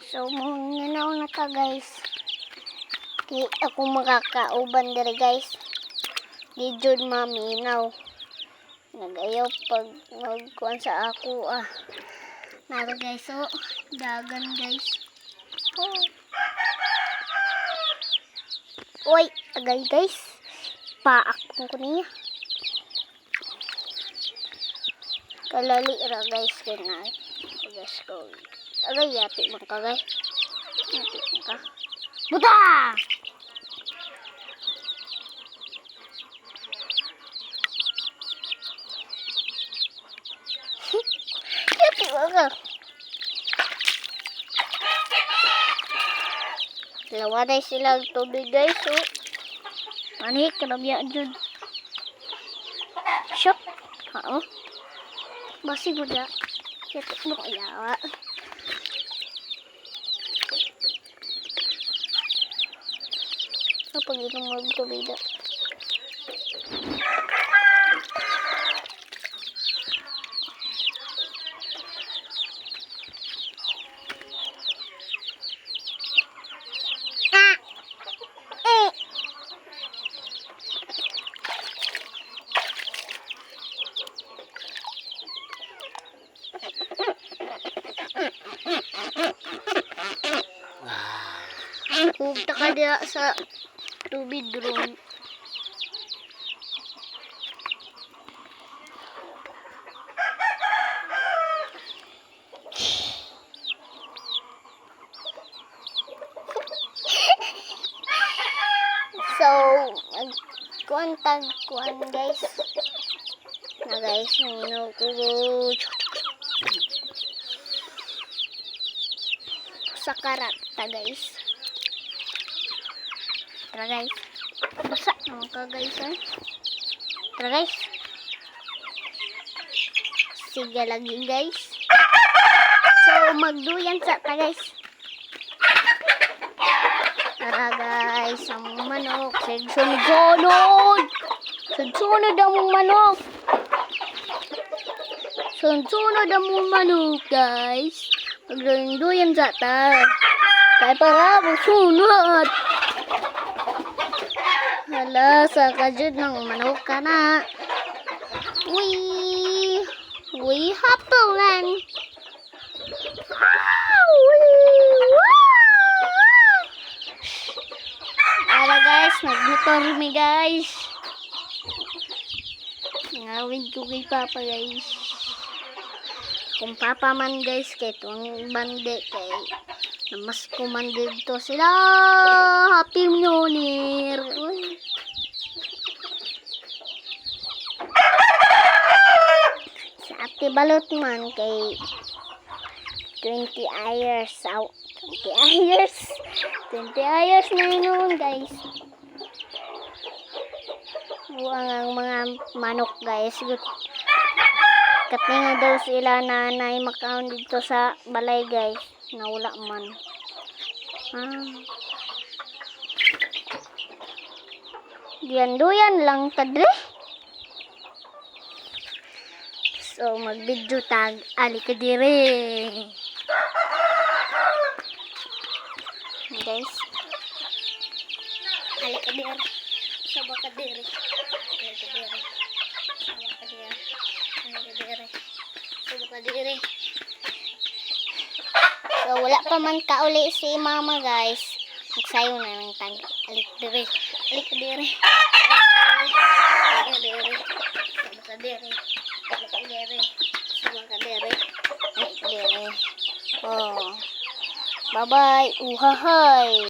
So, munginaw na ka guys. Di ako makakauban diri guys. Di jud maminaw. Nagayaw pag magkuhan sa ako Nara guys, dagan guys. Oy, agay guys. Paak ko niya. Kalali ra guys kena. Guys ko. Agay yati man ka guys. Yati man ka. Buta! Yati man ka. Dalawa na sila tubig guys. Manik, karabya dyan. Shock. Basi mo na. Siyete mo kayawa. Kapag inom mo tubig na. Hugta ka diya sa tubig drone. So, kuan guys. Na guys, nanginom ko sa karata guys. Tara guys. Basa naman ka guys Tara guys. Sige lagi guys. So magduyan sa ta guys. Tara guys. Ang manok. Sunod. Sunod ang manok. Sunod ang manok guys. Magduyan sa ta. Kaya para magsunod. Hala, sa kajud ng manok ka na. We hapulan. Hala guys, magmotor mi guys. Ngawin ko kay Papa guys. Kung Papa man guys, kay itong bandi kay namas ko man dito sila. Happy New Year. Sa ati balot man kay 20 years out. 20 years na yun guys. Buang ang mga manok guys. Katinga daw sila nanay makaon dito sa balay guys. Nawala man. Duyan lang tadre. So mag-video tag ali ka dire. Guys. Ali ka dire. Saba ka dire. Ali ka dire. Saba ka dire. Ali ka dire. Saba ka dire. So wala pa man kauli si mama guys. Magsayo na ng tag. Alik dire. Alik dire. Alik dire. Saba ka dire. Alik dire. Saba ka dire. Alik dire. Oh. Bye bye. Uhahay.